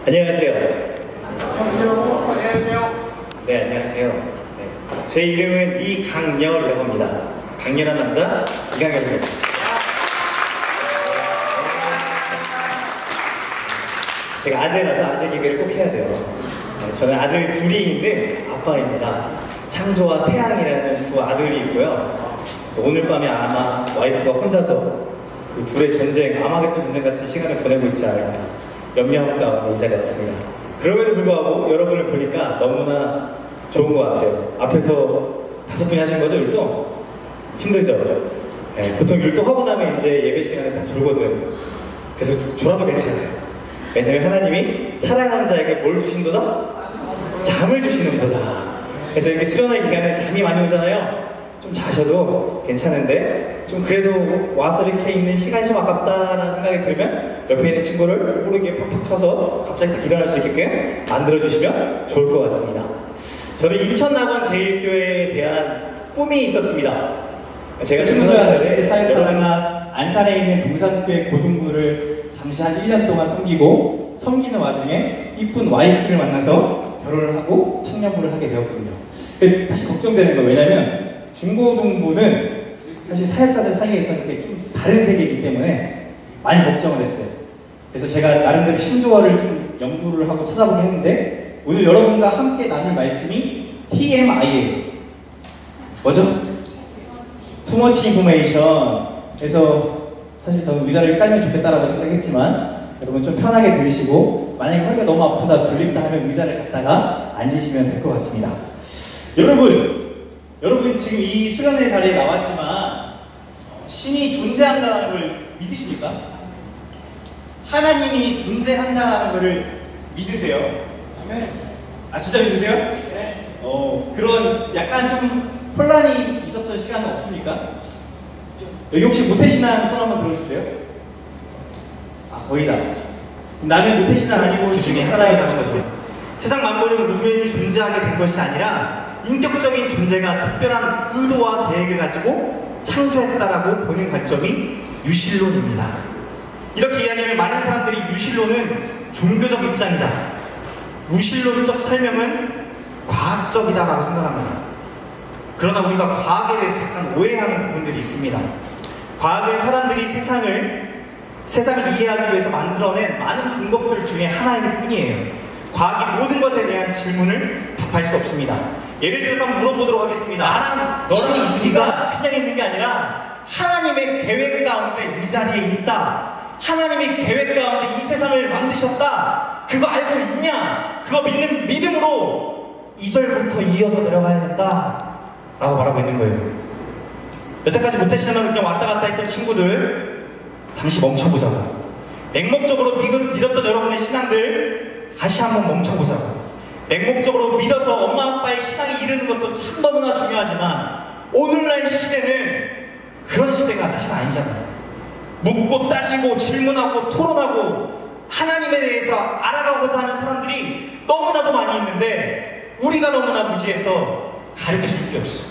안녕하세요. 안녕하세요. 네, 안녕하세요. 네. 제 이름은 이강렬이라고 합니다. 강렬한 남자 이강렬입니다. 제가 아재라서 아재 개그를 꼭 해야 돼요. 네, 저는 아들 둘이 있는 아빠입니다. 창조와 태양이라는 두 아들이 있고요. 오늘 밤에 아마 와이프가 혼자서 그 둘의 전쟁, 아마겟돈 전쟁 같은 시간을 보내고 있지 않을까 염려한 가운데 이 자리에 왔습니다. 그럼에도 불구하고 여러분을 보니까 너무나 좋은 것 같아요. 앞에서 5분이 하신 거죠, 율동? 힘들죠? 네, 보통 율동하고 나면 이제 예배 시간에 다 졸거든. 그래서 졸아도 괜찮아요. 왜냐면 하나님이 사랑하는 자에게 뭘 주신도다? 잠을 주시는도다. 그래서 이렇게 수련회 기간에 잠이 많이 오잖아요. 좀 자셔도 괜찮은데 좀 그래도 와서 이렇게 있는 시간이 좀 아깝다라는 생각이 들면 옆에 있는 친구를 모르게 팍팍 쳐서 갑자기 딱 일어날 수 있게끔 만들어주시면 좋을 것 같습니다. 저는 인천낙원제일교회에 대한 꿈이 있었습니다. 제가 친구들한테 사역하다가 안산에 있는 동산교회 고등부를 잠시 한 1년 동안 섬기는 와중에 이쁜 와이프를 만나서 결혼을 하고 청년부를 하게 되었거든요. 사실 걱정되는 거 왜냐면 중고등부는 사실 사역자들 사이에서 이렇게 좀 다른 세계이기 때문에 많이 걱정을 했어요. 그래서 제가 나름대로 신조어를 좀 연구를 하고 찾아보긴 했는데 오늘 여러분과 함께 나눌 말씀이 TMI예요. 뭐죠? Too much information. 그래서 사실 저는 의자를 깔면 좋겠다라고 생각했지만 여러분 좀 편하게 들으시고 만약에 허리가 너무 아프다 졸립다 하면 의자를 갖다가 앉으시면 될 것 같습니다. 여러분 지금 이 수련회 자리에 나왔지만 신이 존재한다는 걸 믿으십니까? 하나님이 존재한다는 것을 믿으세요? 네. 아 진짜 믿으세요? 네. 그런 약간 좀 혼란이 있었던 시간은 없습니까? 여기 혹시 모태신앙 손 한번 들어주실래요? 아 거의 다. 나는 모태신앙 아니고 그 중에 하나이라는 거죠. 세상 만물은 우연히 존재하게 된 것이 아니라 인격적인 존재가 특별한 의도와 계획을 가지고 창조했다라고 보는 관점이 유실론입니다. 이렇게 이야기하면 많은 사람들이 유실론은 종교적 입장이다, 무실론적 설명은 과학적이다라고 생각합니다. 그러나 우리가 과학에 대해서 약간 오해하는 부분들이 있습니다. 과학은 사람들이 세상을 이해하기 위해서 만들어낸 많은 방법들 중에 하나일 뿐이에요. 과학이 모든 것에 대한 질문을 답할 수 없습니다. 예를 들어서 한번 물어보도록 하겠습니다. 너랑 있으니까 그냥 있는 게 아니라 하나님의 계획 가운데 이 자리에 있다. 하나님의 계획 가운데 이 세상을 만드셨다. 그거 알고 있냐? 그거 믿는 믿음으로 2절부터 이어서 내려가야 된다 라고 말하고 있는 거예요. 여태까지 모태신앙을 그냥 왔다 갔다 했던 친구들 잠시 멈춰보자고. 맹목적으로 믿었던 여러분의 신앙들 다시 한번 멈춰보자고. 맹목적으로 믿어서 엄마 아빠의 신앙이 이르는 것도 참 너무나 중요하지만 오늘날 시대는 그런 시대가 사실 아니잖아요. 묻고 따지고 질문하고 토론하고 하나님에 대해서 알아가고자 하는 사람들이 너무나도 많이 있는데 우리가 너무나 무지해서 가르쳐줄 게 없어.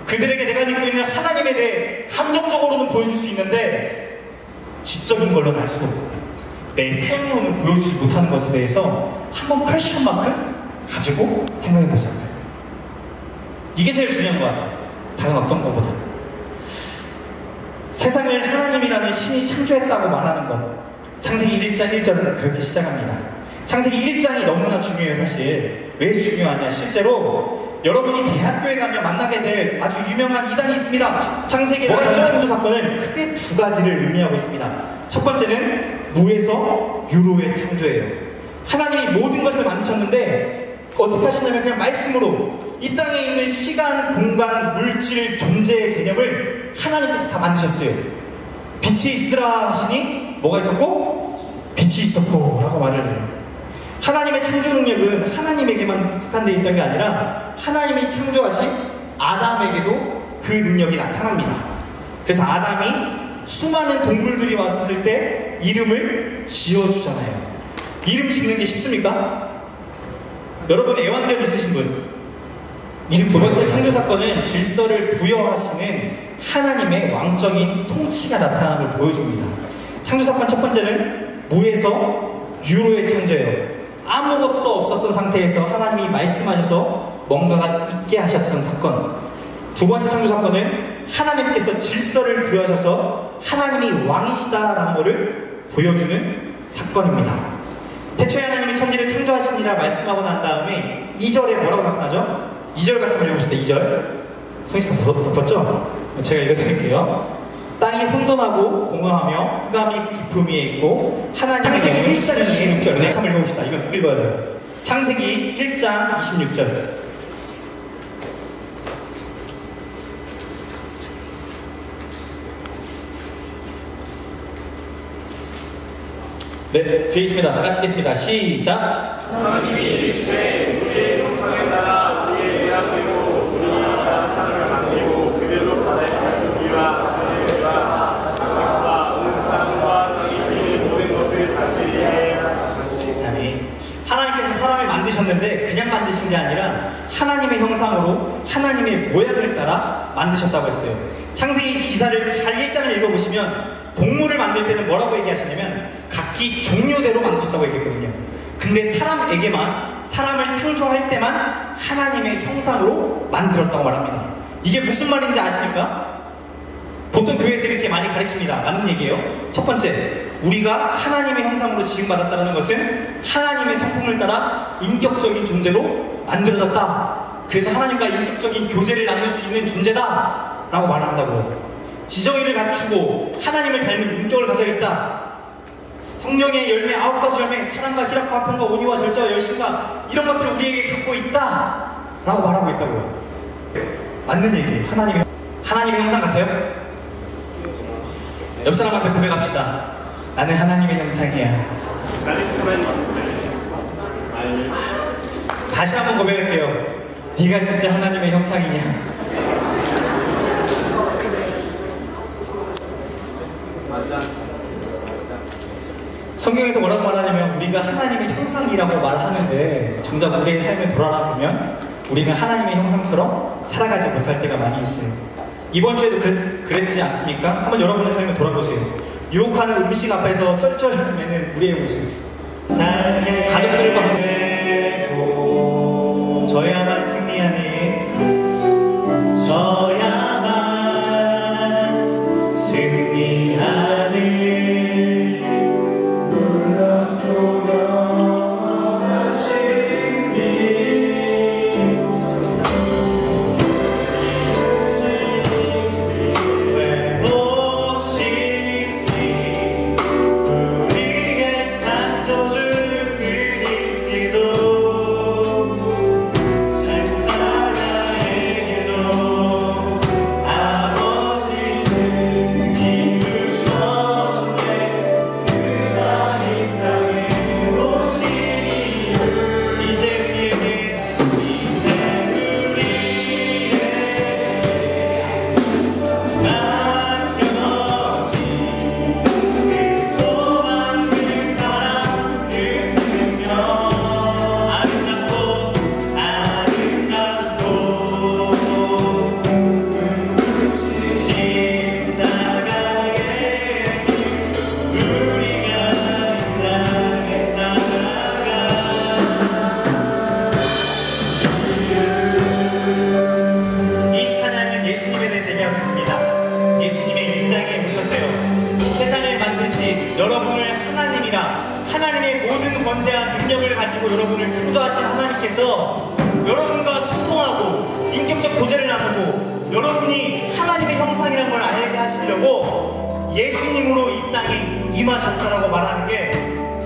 그들에게 내가 믿고 있는 하나님에 대해 감정적으로는 보여줄 수 있는데 지적인 걸로는 알 수 없고 내 삶으로는 보여주지 못하는 것에 대해서 한번 퀘스천 마크 가지고 생각해보자고요. 이게 제일 중요한 것 같아요. 다른 어떤 것보다. 세상을 하나님이라는 신이 창조했다고 말하는 것. 창세기 1장 1절은 그렇게 시작합니다. 창세기 1장이 너무나 중요해요. 사실 왜 중요하냐, 실제로 여러분이 대학교에 가면 만나게 될 아주 유명한 이단이 있습니다. 창세기라는 창조 사건은 크게 두 가지를 의미하고 있습니다. 첫 번째는 무에서 유로의 창조예요. 하나님이 모든 것을 만드셨는데 어떻게 하시냐면 그냥 말씀으로 이 땅에 있는 시간, 공간, 물질, 존재의 개념을 하나님께서 다 만드셨어요. 빛이 있으라 하시니 뭐가 있었고? 빛이 있었고 라고 말을 해요. 하나님의 창조 능력은 하나님에게만 국한되어 있던 게 아니라 하나님이 창조하신 아담에게도 그 능력이 나타납니다. 그래서 아담이 수많은 동물들이 왔을 때 이름을 지어주잖아요. 이름 짓는 게 쉽습니까? 여러분 애완견 있으신 분? 이름 두 번째 창조 사건은 질서를 부여하시는 하나님의 왕적인 통치가 나타남을 보여줍니다. 창조 사건 첫 번째는 무에서 유로의 창조예요. 아무것도 없었던 상태에서 하나님이 말씀하셔서 뭔가가 있게 하셨던 사건. 두 번째 창조 사건은 하나님께서 질서를 구하셔서 하나님이 왕이시다라는 것을 보여주는 사건입니다. 태초에 하나님이 천지를 창조하시니라 말씀하고 난 다음에 2절에 뭐라고 나타나죠? 2절 같이 한번 읽어봅시다. 2절. 성의상 더 덮었죠? 제가 읽어드릴게요. 땅이 혼돈하고 공허하며 흑암이 깊음 위에 있고 하나님의 영이 1장 26절. 네, 한번 읽어봅시다. 이건 읽어야 돼요. 창세기 1장 26절. 네, 뒤에 있습니다. 다 같이 읽겠습니다. 시작. 하나님이 이르시되 우리의 형상에 따라 우리의 모양대로 우리가 사람을 만들고 그대로 바다의 고기와 하늘과 작식과 온 땅과 땅이 지는 모든 것을 다스리게 하시니. 하나님께서 사람을 만드셨는데 그냥 만드신 게 아니라 하나님의 형상으로 하나님의 모양을 따라 만드셨다고 했어요. 창세기 기사를 잘 1장을 읽어보시면 동물을 만들 때는 뭐라고 얘기하셨냐면 각기 종류대로 만드셨다고 얘기했거든요. 근데 사람을 창조할 때만 하나님의 형상으로 만들었다고 말합니다. 이게 무슨 말인지 아십니까? 보통 교회에서 이렇게 많이 가르칩니다. 맞는 얘기예요. 첫 번째, 우리가 하나님의 형상으로 지음받았다는 것은 하나님의 성품을 따라 인격적인 존재로 만들어졌다. 그래서 하나님과 인격적인 교제를 나눌 수 있는 존재다 라고 말을 한다고요. 지정의를 갖추고 하나님을 닮은 인격을 가져 있다. 성령의 열매 9가지 열매, 사랑과 희락과 화평과 온유와 절제와 열심과 이런 것들을 우리에게 갖고 있다 라고 말하고 있다고요. 맞는 얘기예요. 하나님의 형상 같아요? 옆 사람한테 고백합시다. 나는 하나님의 형상이야. 나는 그만 있어요. 다시 한번 고백할게요. 네가 진짜 하나님의 형상이냐? 성경에서 뭐라고 말하냐면 우리가 하나님의 형상이라고 말하는데 정작 우리의 삶을 돌아보면 우리는 하나님의 형상처럼 살아가지 못할 때가 많이 있어요. 이번 주에도 그랬지 않습니까? 한번 여러분의 삶을 돌아보세요. 유혹하는 음식 앞에서 쩔쩔매는 우리의 모습, 가족들과 함께 저야만 승리하는 여러분을 창조하신 하나님께서 여러분과 소통하고 인격적 교제를 나누고 여러분이 하나님의 형상이라는 걸 알게 하시려고 예수님으로 이 땅에 임하셨다라고 말하는 게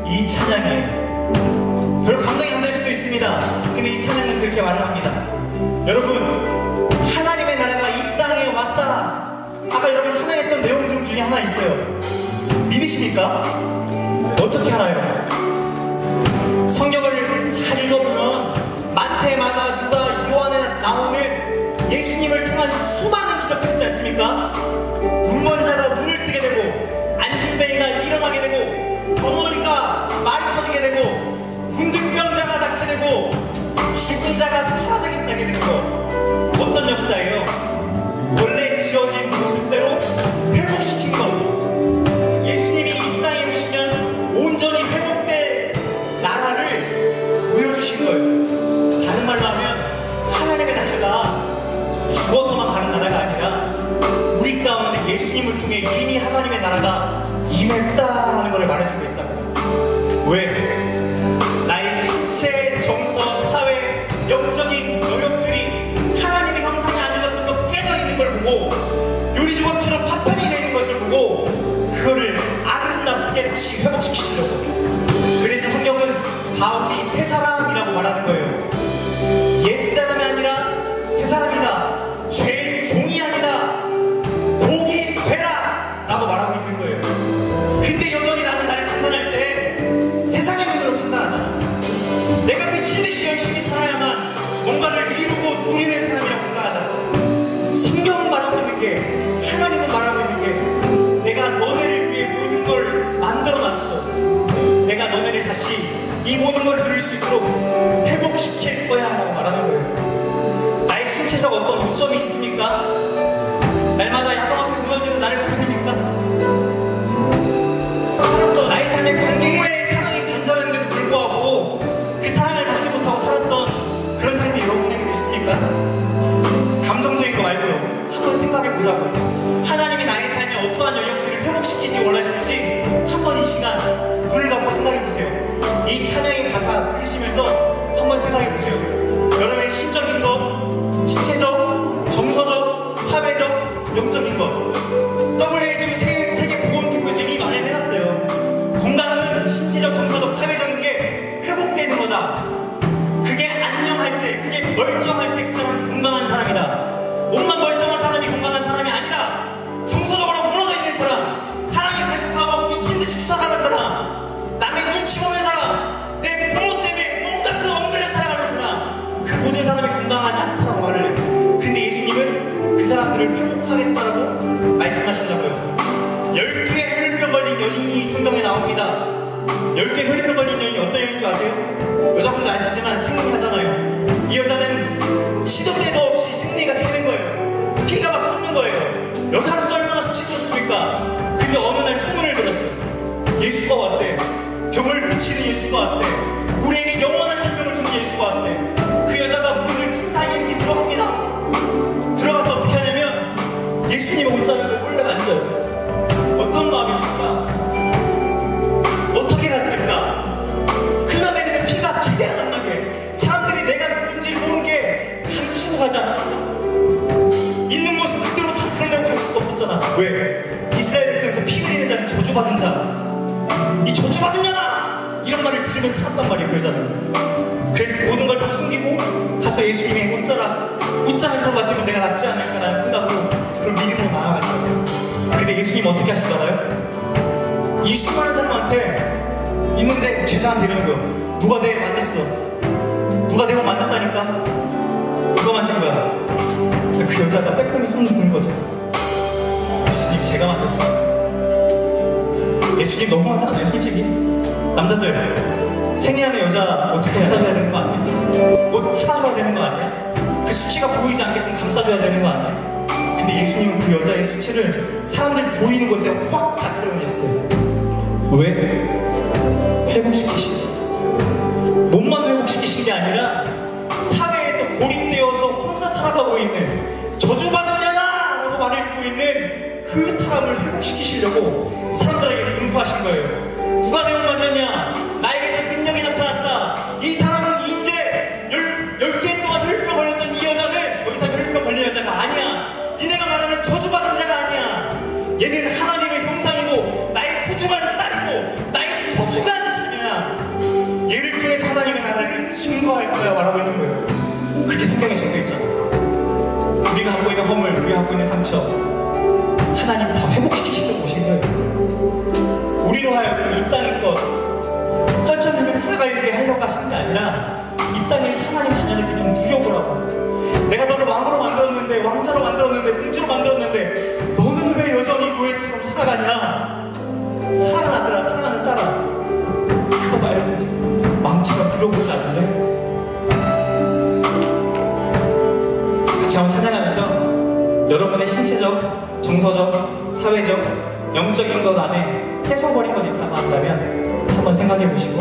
이 찬양이에요. 별로 감동이 안 될 수도 있습니다. 근데 이 찬양은 그렇게 말을 합니다. 여러분, 하나님의 나라가 이 땅에 왔다. 아까 여러분 찬양했던 내용들 중에 하나 있어요. 믿으십니까? 어떻게 알아요? 성경을 잘 읽어보면 마태마다 누가 요한에 나오는 예수님을 통한 수많은 기적들 있지 않습니까? 눈먼 자가 눈을 뜨게 되고 앉은 뱅이가 일어나게 되고 덩어리가 말이 터지게 되고 문둥병자가 낫게 되고 죽은 자가 살아나게 되는 거. 어떤 역사예요? 원래 지어진 모습대로 회복시킨 것. 예수님이 이 땅에 오시면 온전히 회복된 나라를 됐다라는 걸 말해주고 있다고. 왜? 나의 신체, 정서, 사회, 영적인 영역들이 하나님의 형상이 아니었던 것 깨져 있는 걸 보고 요리조각처럼 파편이 되는 것을 보고 그거를 아름답게 다시 회복시키시려고. 그래서 성경은 바울이 새 사람이라고 말하는 거예요. 옛사람이 아니라 새 사람이다. 죄의 종이 아니다. 복이 되라 라고 말하고 있는 거예요. 근데 여전히 나는 나를 판단할 때 세상의 눈으로 판단하잖아. 내가 미친 듯이 열심히 살아야만 뭔가를 이루고 누리는 사람이라고 생각하잖아. 성경은 말하고 있는 게, 하나님은 말하고 있는 게, 내가 너네를 위해 모든 걸 만들어놨어. 내가 너네를 다시 이 모든 걸 누릴 수 있도록 회복시킬 거야 라고 말하는 거예요. 나의 신체적 어떤 오점이 있습니까? 날마다 야동하고 무너지는 나를 보십니까? 살았던 나의 삶의 관계의 사랑이 간절했는데도 불구하고 그 사랑을 받지 못하고 살았던 그런 삶이 여러분에게도 있습니까? 감정적인 거 말고요. 한번 생각해보자고요. 하나님이 나의 삶의 어떠한 영역들을 회복시키지 원하시는지 한번 이 시간 눈을 감고 생각해보세요. 이 찬양의 가사 들으시면서 한번 생각해보세요. 여러분의 신적인 것, 신체적, 정서적, 사회적, 영적인 것. WHO 세계보건기구에서 이미 말을 해놨어요. 건강은 신체적, 정서적, 사회적인 게 회복되는 거다. 그게 안녕할 때, 그게 멀쩡할 때 그 사람은 건강한 사람이다. 몸만 멀쩡한 사람이 건강한 사람이 아니다. 정서적으로 무너져 있는 사람, 사랑이 갈급하고 미친듯이 쫓아가는 사람, 남의 눈치 보는 사람, 내 부모 때문에 뭔가 그 엉글려 살아가는 사람, 그 모든 사람이 건강하지 않다고 말을 해요. 근데 예수님은 그 사람들을 회복하겠다라고 말씀하신다고요. 12의 혈병 걸린 여인이 성경에 나옵니다. 12의 혈병 걸린 여인이 어떤 여인인 줄 아세요? 여자분도 아시지만 생리하잖아요. 이 여자는 시도 때도 없이 생리가 새는 거예요. 피가 막 솟는 거예요. 여자로서 얼마나 수치스럽습니까? 근데 어느 날 소문을 들었어요. 예수가 왔대. 병을 고치는 예수가 왔대. 우리에게 영원한 생명을 주는 예수가 왔대. 그 여자가 문을 틈 사이에 이렇게 들어갑니다. 들어가서 어떻게 하냐면 예수님의 옷자락을 몰래 만져요. 어떤 마음이었을까? 어떻게 갔을까? 흘러내리는 피가 최대한 안 나게, 사람들이 내가 누군지 모르게 감추고 가지 않았을까? 있는 모습 그대로 다 드러내고 갈 수가 없었잖아. 왜? 이스라엘 백성에서 피 흘리는 자는 저주받은 자, 이 저주받은 자나! 이런 말을 들으면서 살았단 말이에요, 그 여자는. 그래서 모든 걸 다 숨기고 가서 예수님의 옷자락 들어가지고 내가 낫지 않을까라는 생각으로 그런 믿음으로 나아갔어요. 근데 예수님 어떻게 하실까 봐요? 이 수많은 사람한테 있는데 제자한테 이러는 거예요. 누가 내 만졌어? 누가 내가 만졌다니까? 누가 만진 거야? 그 여자가 빼꼼히 손을 드는 거죠. 예수님, 제가 만졌어요. 예수님 너무하지 않아요, 솔직히? 남자들, 생리하는 여자 어떻게 감싸줘야 되는 거 아니야? 옷 사다줘야 되는 거 아니야? 그 수치가 보이지 않게끔 감싸줘야 되는 거 아니야? 근데 예수님은 그 여자의 수치를 사람들 보이는 곳에 확 다 드러내셨어요. 왜? 회복시키시죠. 몸만 회복시키신 게 아니라 사회에서 고립되어서 혼자 살아가고 있는, 저주받은 자다! 라고 말을 듣고 있는 그 사람을 회복시키시려고 사람들에게 분포하신 거예요. 누가 내 옷 만졌냐? 나에게서 능력이 나타났다. 이 사람은 이제 10개 동안 혈병 걸렸던 이 여자는 더 이상 혈병 걸린 여자가 아니야. 니네가 말하는 저주받은 자가 아니야. 얘는 하나님의 형상이고 나의 소중한 딸이고 나의 소중한 자녀야. 얘를 통해서 하나님의 나라를 증거할 거야 말하고 있는 거예요. 그렇게 성경에 적혀있잖아. 우리가 갖고 있는 허물, 우리가 갖고 있는 상처, 하나님 다 회복시키시려고 오신 거예요. 우리로 하여금 이 땅의 것 쩔쩔매며 살아가게 하려고 하시는 게 아니라 이 땅에서 하나님 자녀들께 좀 누려보라고. 내가 너를 왕으로 만들었는데, 왕자로 만들었는데, 공주로 만들었는데 너는 왜 여전히 노예처럼 살아가냐? 사랑하는 아들아, 사랑하는 딸아, 그거 말고 왕처럼 부려보지 않을래? 같이 한번 찬양하면서 여러분의 신체적, 정서적, 사회적, 영적인 것 안에 뺏어버린 것 있다고 한다면 한번 생각해 보시고